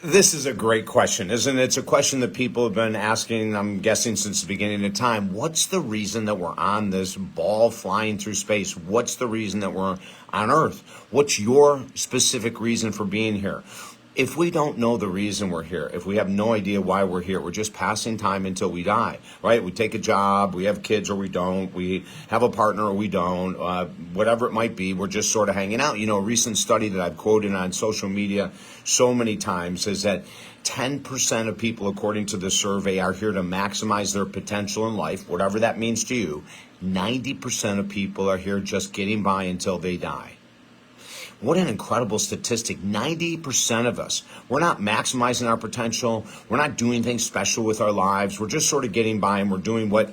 This is a great question, isn't it? It's a question that people have been asking, I'm guessing, since the beginning of time. What's the reason that we're on this ball flying through space? What's the reason that we're on Earth? What's your specific reason for being here? If we don't know the reason we're here, if we have no idea why we're here, we're just passing time until we die, right? We take a job, we have kids or we don't, we have a partner or we don't, whatever it might be, we're just sort of hanging out. You know, a recent study that I've quoted on social media so many times is that 10% of people, according to the survey, are here to maximize their potential in life, whatever that means to you. 90% of people are here just getting by until they die. What an incredible statistic. 90% of us, we're not maximizing our potential. We're not doing things special with our lives. We're just sort of getting by and we're doing what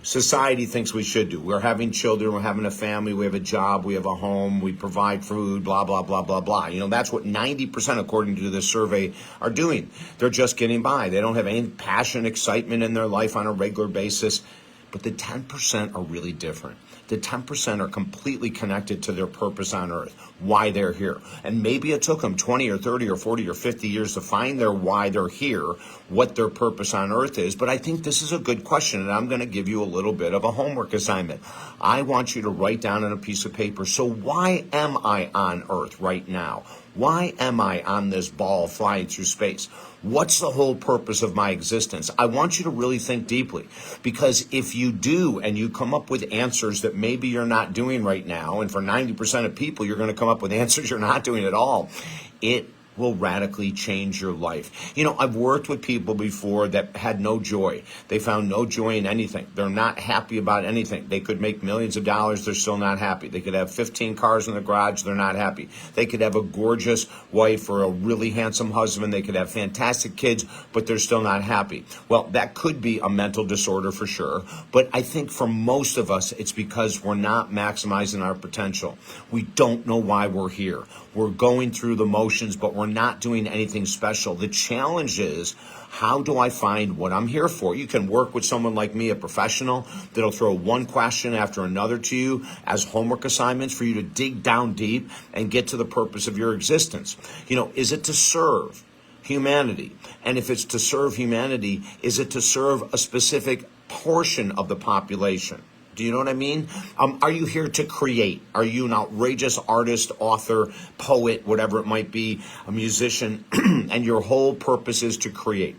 society thinks we should do. We're having children, we're having a family, we have a job, we have a home, we provide food, blah, blah, blah, blah, blah. You know, that's what 90%, according to this survey, are doing. They're just getting by. They don't have any passion, excitement in their life on a regular basis. But the 10% are really different. The 10% are completely connected to their purpose on Earth, why they're here. And maybe it took them 20 or 30 or 40 or 50 years to find their why they're here, what their purpose on Earth is. But I think this is a good question, and I'm going to give you a little bit of a homework assignment. I want you to write down on a piece of paper, so why am I on Earth right now? Why am I on this ball flying through space? What's the whole purpose of my existence? I want you to really think deeply, because if you do and you come up with answers that maybe you're not doing right now, and for 90% of people, you're going to come up with answers you're not doing at all, it will radically change your life. You know, I've worked with people before that had no joy. They found no joy in anything. They're not happy about anything. They could make millions of dollars. They're still not happy. They could have 15 cars in the garage. They're not happy. They could have a gorgeous wife or a really handsome husband. They could have fantastic kids, but they're still not happy. Well, that could be a mental disorder for sure. But I think for most of us, it's because we're not maximizing our potential. We don't know why we're here. We're going through the motions, but we're not doing anything special. The challenge is, how do I find what I'm here for? You can work with someone like me, a professional, that'll throw one question after another to you as homework assignments for you to dig down deep and get to the purpose of your existence. You know, is it to serve humanity? And if it's to serve humanity, is it to serve a specific portion of the population? Do you know what I mean? Are you here to create? Are you an outrageous artist, author, poet, whatever it might be, a musician, and your whole purpose is to create?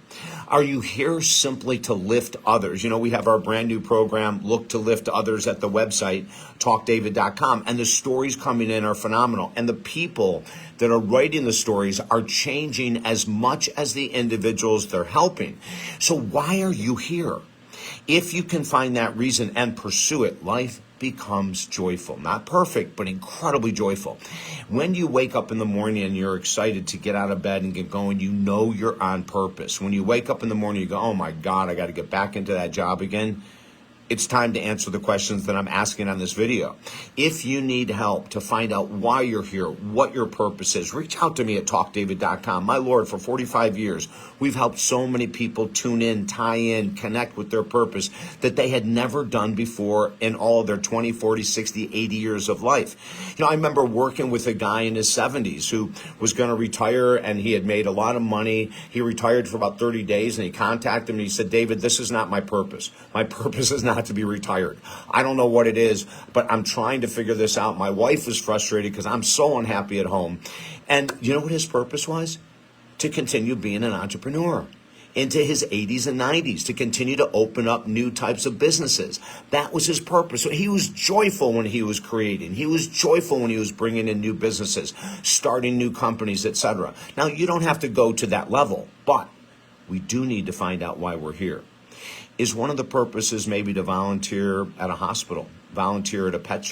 Are you here simply to lift others? You know, we have our brand new program, Look to Lift Others, at the website, talkdavid.com, and the stories coming in are phenomenal. And the people that are writing the stories are changing as much as the individuals they're helping. So why are you here? If you can find that reason and pursue it, life becomes joyful. Not perfect, but incredibly joyful. When you wake up in the morning and you're excited to get out of bed and get going, you know you're on purpose. When you wake up in the morning, you go, oh my God, I got to get back into that job again. It's time to answer the questions that I'm asking on this video. If you need help to find out why you're here, what your purpose is, reach out to me at talkdavid.com. My Lord, for 45 years, we've helped so many people tune in, tie in, connect with their purpose that they had never done before in all of their 20, 40, 60, 80 years of life. You know, I remember working with a guy in his 70s who was going to retire, and he had made a lot of money. He retired for about 30 days, and he contacted me. He said, David, this is not my purpose. My purpose is not to be retired. I don't know what it is, but I'm trying to figure this out. My wife is frustrated because I'm so unhappy at home. And you know what his purpose was? To continue being an entrepreneur into his 80s and 90s, to continue to open up new types of businesses. That was his purpose. So he was joyful when he was creating. He was joyful when he was bringing in new businesses, starting new companies, etc. Now, you don't have to go to that level, but we do need to find out why we're here. Is one of the purposes maybe to volunteer at a hospital, volunteer at a pet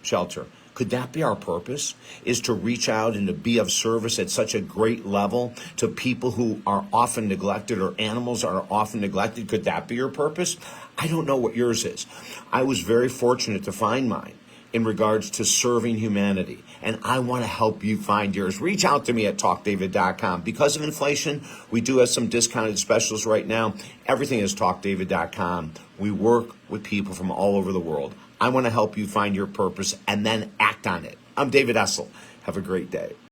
shelter? Could that be our purpose? Is to reach out and to be of service at such a great level to people who are often neglected, or animals are often neglected? Could that be your purpose? I don't know what yours is. I was very fortunate to find mine in regards to serving humanity. And I want to help you find yours. Reach out to me at talkdavid.com. Because of inflation, we do have some discounted specials right now. Everything is talkdavid.com. We work with people from all over the world. I want to help you find your purpose and then act on it. I'm David Essel. Have a great day.